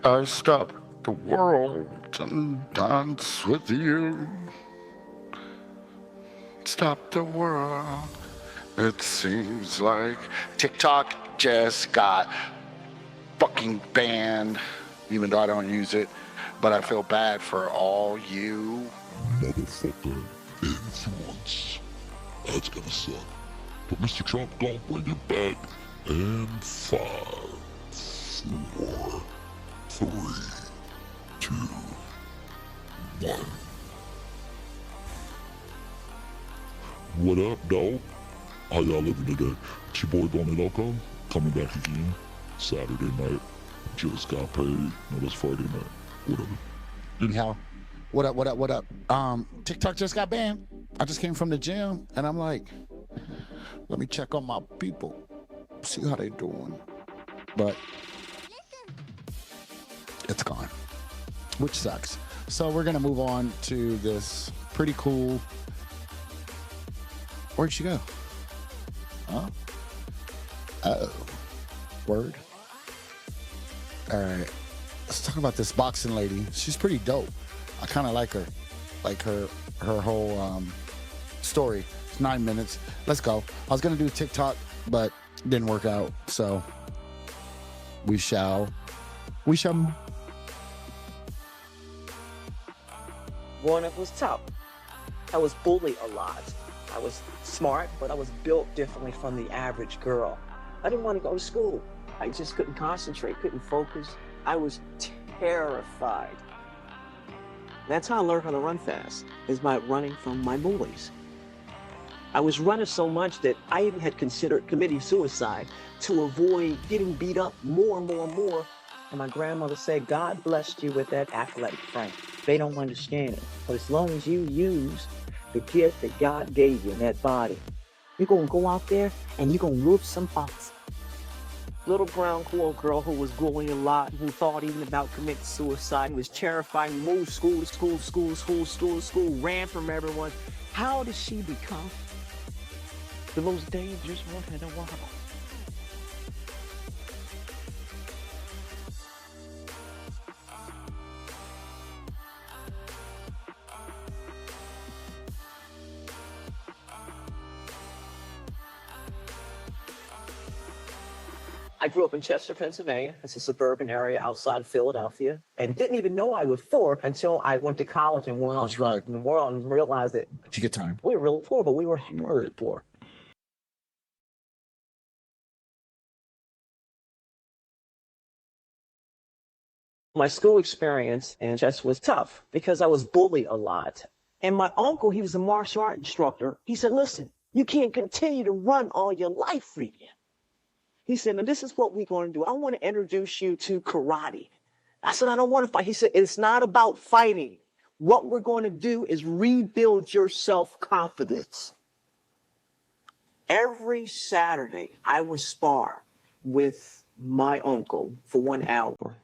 I stop the world and dance with you. Stop the world. It seems like TikTok just got fucking banned, even though I don't use it. But I feel bad for all you motherfucker influence. That's gonna suck. But Mr. Trump gonna bring it back. And 5, 4, 3, 2, 1. What up, dog? How y'all living today? It's your boy Donnie Loco, coming back again. Saturday night. Just got paid. No, that's Friday night. Whatever. Anyhow, what up? TikTok just got banned. I just came from the gym and I'm like, let me check on my people, see how they doing. But it's gone, which sucks. So we're gonna move on to this pretty cool. Where'd she go? Huh? Oh, word. All right. Let's talk about this boxing lady. She's pretty dope. I kind of like her, like her whole story. It's 9 minutes. Let's go. I was gonna do TikTok, but didn't work out. So we shall. Growing up was tough. I was bullied a lot. I was smart, but I was built differently from the average girl. I didn't want to go to school. I just couldn't concentrate, couldn't focus. I was terrified. That's how I learned how to run fast, is by running from my bullies. I was running so much that I even had considered committing suicide to avoid getting beat up more and more and more. And my grandmother said, God blessed you with that athletic frame. They don't understand it. But as long as you use the gift that God gave you in that body, you're going to go out there and you're going to whoop some butts. Little brown little girl who was bullied a lot, who thought even about committing suicide, was terrified, moved school to school, school to school, school to school, ran from everyone. How did she become the most dangerous one in the world? I grew up in Chester, Pennsylvania. It's a suburban area outside of Philadelphia, and didn't even know I was poor until I went to college and went out in the world and realized that Take your time. we were really poor, but we were murdered poor. My school experience in Chester was tough because I was bullied a lot. And my uncle, he was a martial art instructor. He said, listen, you can't continue to run all your life, Freakin'. He said, now this is what we're going to do. I want to introduce you to karate. I said, I don't want to fight. He said, it's not about fighting. What we're going to do is rebuild your self-confidence. Every Saturday, I would spar with my uncle for 1 hour.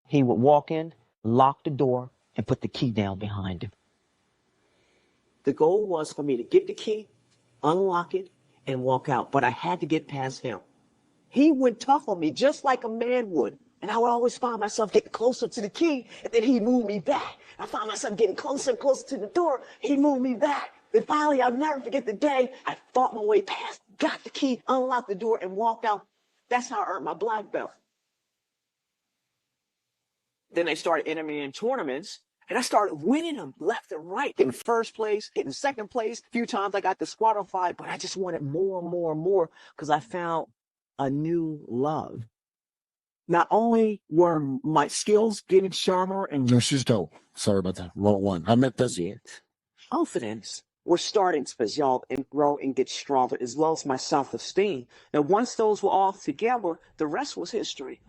He would walk in, lock the door, and put the key down behind him. The goal was for me to get the key, unlock it, and walk out. But I had to get past him. He went tough on me, just like a man would. And I would always find myself getting closer to the key, and then he'd move me back. I found myself getting closer and closer to the door. He'd move me back. Then finally, I'll never forget the day I fought my way past, got the key, unlocked the door, and walked out. That's how I earned my black belt. Then they started entering me in tournaments, and I started winning them left and right. Getting first place, getting second place. A few times I got disqualified, but I just wanted more and more and more because I found a new love. Not only were my skills getting sharper and No, she's dope. Sorry about that. Wrong one. I meant this. confidence were starting to evolve and grow and get stronger, as well as my self-esteem. Now, once those were all together, the rest was history.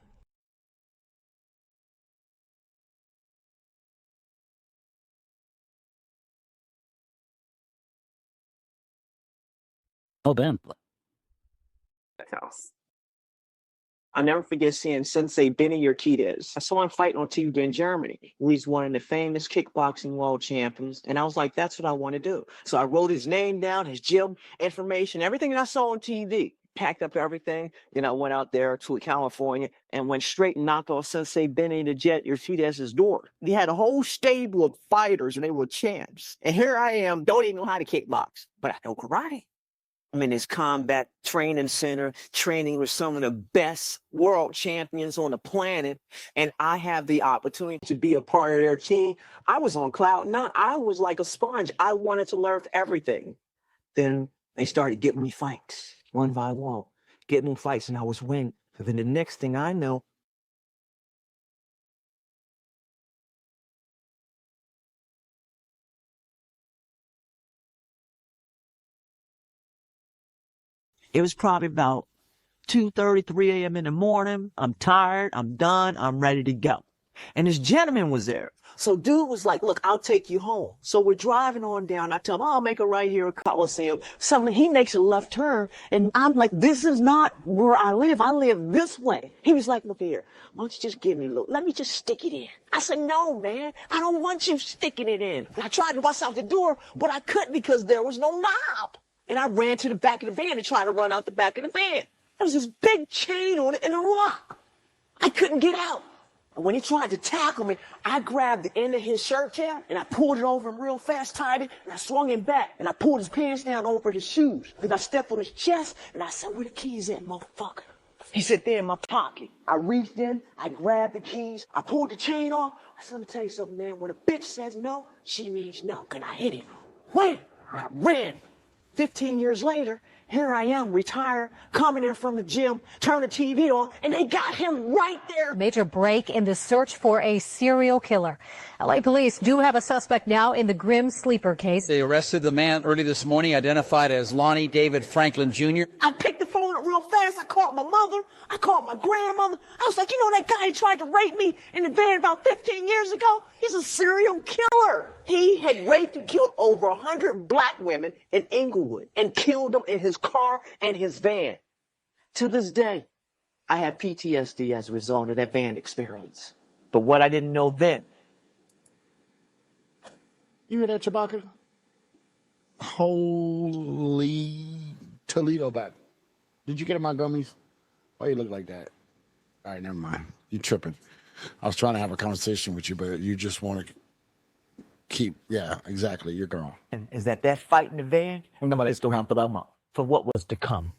Oh, damn. House. I'll never forget seeing Sensei Benny Urquidez. I saw him fighting on TV in Germany. He's one of the famous kickboxing world champions. And I was like, that's what I want to do. So I wrote his name down, his gym information, everything that I saw on TV. packed up everything, went out there to California and went straight and knocked off Sensei Benny the Jet Urquidez's door. He had a whole stable of fighters and they were champs. And here I am, don't even know how to kickbox, but I know karate. I'm in this combat training center, training with some of the best world champions on the planet, and I have the opportunity to be a part of their team. I was on cloud nine. I was like a sponge. I wanted to learn everything. Then they started getting me fights, one by one, getting me fights, and I was winning. And then the next thing I know, it was probably about 2:30, 3 a.m. in the morning. I'm tired. I'm done. I'm ready to go. And this gentleman was there. So dude was like, look, I'll take you home. So we're driving on down. I tell him, I'll make a right here at Coliseum. Suddenly he makes a left turn. And I'm like, this is not where I live. I live this way. He was like, look here, why don't you just give me a look? Let me just stick it in. I said, no, man, I don't want you sticking it in. And I tried to bust out the door, but I couldn't because there was no knob. And I ran to the back of the van and tried to run out the back of the van. There was this big chain on it and a rock. I couldn't get out. And when he tried to tackle me, I grabbed the end of his shirt tail and I pulled it over him real fast, tied it, and I swung him back and I pulled his pants down over his shoes. Then I stepped on his chest and I said, where the keys at, motherfucker? He said, they're in my pocket. I reached in, I grabbed the keys, I pulled the chain off. I said, let me tell you something, man. When a bitch says no, she means no. And I hit him. Wham! I ran. 15 years later, here I am, retired, coming in from the gym, turn the TV on, and they got him right there. Major break in the search for a serial killer. LA police do have a suspect now in the Grim Sleeper case. They arrested the man early this morning, identified as Lonnie David Franklin Jr. I picked the phone up real fast. I called my mother. I called my grandmother. I was like, that guy who tried to rape me in the van about 15 years ago? He's a serial killer. He had raped and killed over 100 black women in Inglewood and killed them in his car and his van. To this day, I have PTSD as a result of that van experience. But what I didn't know then. You hear that, Chewbacca? Holy Toledo back. Did you get my gummies? Why you look like that? All right, never mind. You tripping. I was trying to have a conversation with you, but you just want to keep, yeah, exactly. You're gone. And is that fight in the van? For what was to come.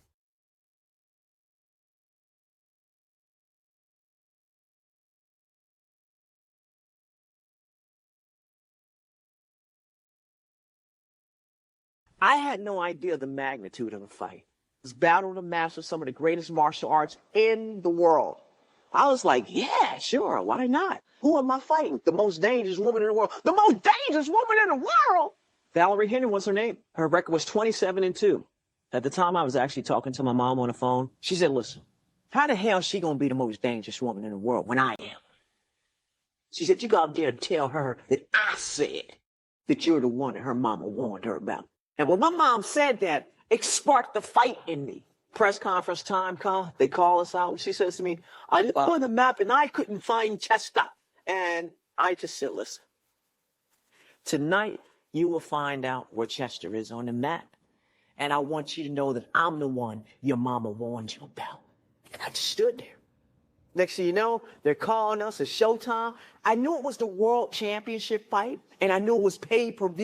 I had no idea the magnitude of the fight. This battle to master some of the greatest martial arts in the world. I was like, yeah, sure, why not? Who am I fighting? The most dangerous woman in the world. The most dangerous woman in the world! Valerie Henry was her name. Her record was 27-2. At the time, I was actually talking to my mom on the phone. She said, listen, how the hell is she going to be the most dangerous woman in the world when I am? She said, you go out there and tell her that I said that you're the one that her mama warned her about. And when my mom said that, it sparked the fight in me. Press conference time come, they call us out. She says to me, I looked on the map and I couldn't find Chester. And I just said, listen, tonight you will find out where Chester is on the map. And I want you to know that I'm the one your mama warned you about. And I just stood there. Next thing you know, they're calling us, it's showtime. I knew it was the world championship fight, and I knew it was pay-per-view.